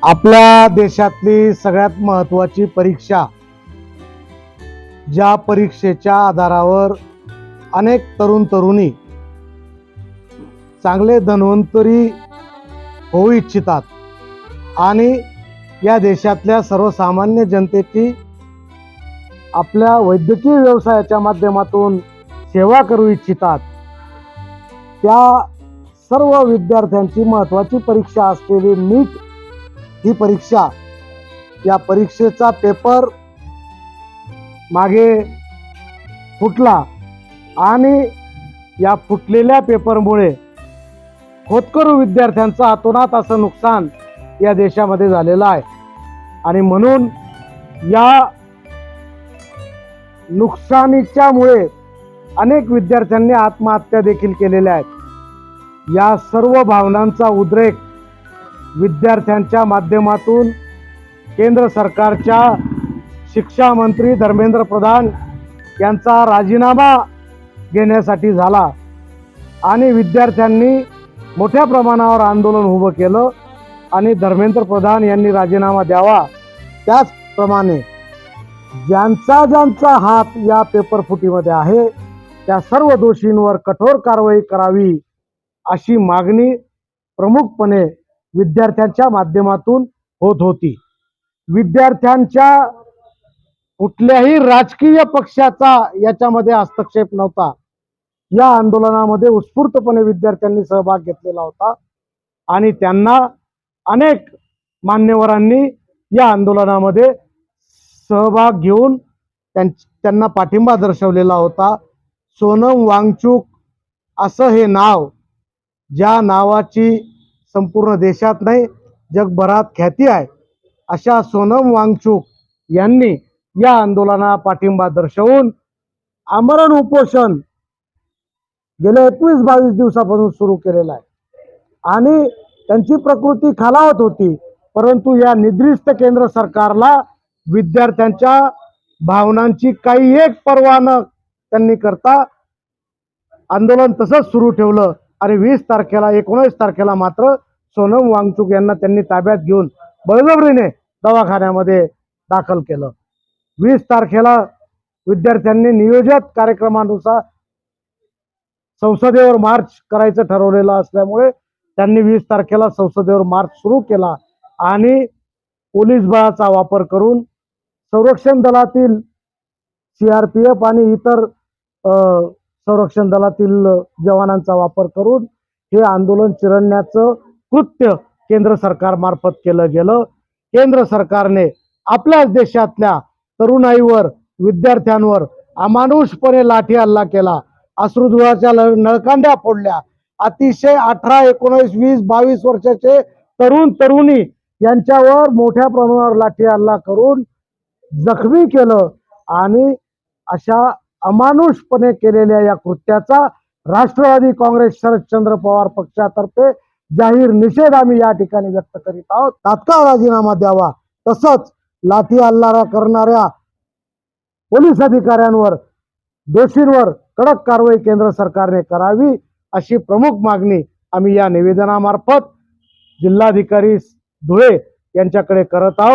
आपल्या देशातली सगळ्यात महत्त्वाची परीक्षा, ज्या परीक्षेच्या आधारावर अनेक तरुण तरुणी चांगले धन्वंतरी होऊ इच्छितात आणि या देशातल्या सर्वसामान्य जनतेची आपल्या वैद्यकीय व्यवसायाच्या माध्यमातून सेवा करू इच्छितात, त्या सर्व विद्यार्थ्यांची महत्त्वाची परीक्षा असलेली नीट ही परीक्षा, या परीक्षेचा पेपर मागे फुटला आणि या फुटलेल्या पेपरमुळे होतकरू विद्यार्थ्यांचं अतोनात असं नुकसान या देशामध्ये झालेलं आहे आणि म्हणून या नुकसानीच्यामुळे अनेक विद्यार्थ्यांनी आत्महत्या देखील केलेल्या आहेत। या सर्व भावनांचा उद्रेक विद्यार्थ्यांच्या माध्यमातून केंद्र सरकारच्या शिक्षा मंत्री धर्मेंद्र प्रधान यांचा राजीनामा घेण्यासाठी झाला आणि विद्यार्थ्यांनी मोठ्या प्रमाणावर आंदोलन उभं केलं आणि धर्मेंद्र प्रधान यांनी राजीनामा द्यावा। त्याचप्रमाणे ज्यांचा हात या पेपर फुटीमध्ये आहे त्या सर्व दोषींवर कठोर कारवाई करावी अशी मागणी प्रमुखपणे विद्यार्थ्यांच्या माध्यमातून होत होती। विद्यार्थ्यांच्या कुठल्याही राजकीय पक्षाचा याच्यामध्ये हस्तक्षेप नव्हता। या आंदोलनामध्ये उत्स्फूर्तपणे विद्यार्थ्यांनी सहभाग घेतलेला होता आणि त्यांना अनेक मान्यवरांनी या आंदोलनामध्ये सहभाग घेऊन त्यांना पाठिंबा दर्शवलेला होता। सोनम वांगचुक असं हे नाव, ज्या नावाची संपूर्ण देशात नाही जगभरात ख्याती आहे, अशा सोनम वांगचुक यांनी या आंदोलनाला पाठिंबा दर्शवून आमरण उपोषण गेल्या 21-22 दिवसापासून सुरू केलेलं आहे आणि त्यांची प्रकृती खालावत होती, परंतु या निद्रिस्त केंद्र सरकारला विद्यार्थ्यांच्या भावनांची काही एक पर्वा न त्यांनी करता आंदोलन तसंच सुरू ठेवलं आणि 19 तारखेला मात्र सोनम वांगचुक यांना त्यांनी ताब्यात घेऊन बळजबरीने दवाखान्यामध्ये दाखल केलं। 20 तारखेला विद्यार्थ्यांनी नियोजित कार्यक्रमानुसार संसदेवर मार्च करायचं ठरवलेलं असल्यामुळे त्यांनी 20 तारखेला संसदेवर मार्च सुरू केला आणि पोलीस बळाचा वापर करून संरक्षण दलातील CRPF आणि इतर संरक्षण दलातील जवानांचा वापर करून हे आंदोलन चिरडण्याचं कृत्य केंद्र सरकारमार्फत केलं गेलं। केंद्र सरकारने आपल्याच देशातल्या तरुणाईवर, विद्यार्थ्यांवर अमानुषपणे लाठी हल्ला केला, अश्रुधुराच्या नळकांड्या फोडल्या। अतिशय 18, 19, 20, 22 वर्षाचे तरुण तरुणी यांच्यावर मोठ्या प्रमाणावर लाठी हल्ला करून जखमी केलं आणि अशा अमानुषपणे केलेल्या या कृत्याचा राष्ट्रवादी काँग्रेस शरदचंद्र पवार पक्षातर्फे जाहीर निषेध आम्ही या ठिकाणी व्यक्त करीत आहोत। तात्काळ राजीनामा द्यावा, तसंच लाठी हल्ला करणाऱ्या पोलीस अधिकाऱ्यांवर, दोषींवर कडक कारवाई केंद्र सरकारने करावी अशी प्रमुख मागणी आम्ही या निवेदनामार्फत जिल्हाधिकारी धुळे यांच्याकडे करत आहोत।